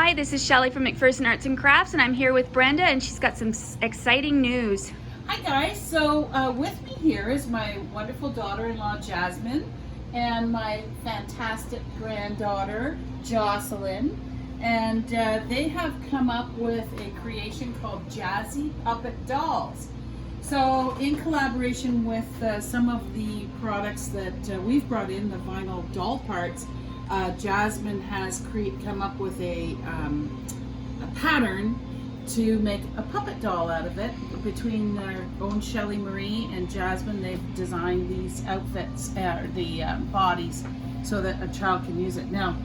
Hi, this is Shelly from McPherson Arts and Crafts, and I'm here with Brenda, and she's got some exciting news. Hi guys, so with me here is my wonderful daughter-in-law Jasmine and my fantastic granddaughter Jocelyn, and they have come up with a creation called Jazzy Puppet dolls. So in collaboration with some of the products that we've brought in, the vinyl doll parts, Jasmine has come up with a pattern to make a puppet doll out of it. Between their own Shelly Marie and Jasmine, they've designed these outfits, the bodies, so that a child can use it. Now,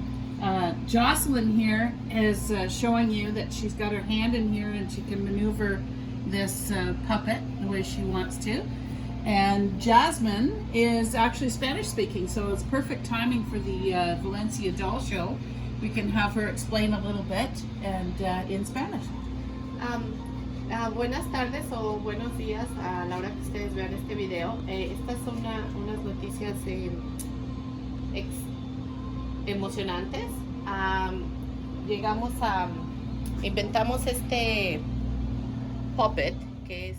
Jocelyn here is showing you that she's got her hand in here and she can maneuver this puppet the way she wants to. And Jasmine is actually Spanish speaking, so it's perfect timing for the Valencia doll show. We can have her explain a little bit and in Spanish. Buenas tardes o buenos días a la hora que ustedes vean este video. Estas son unas noticias emocionantes. Inventamos este puppet, que es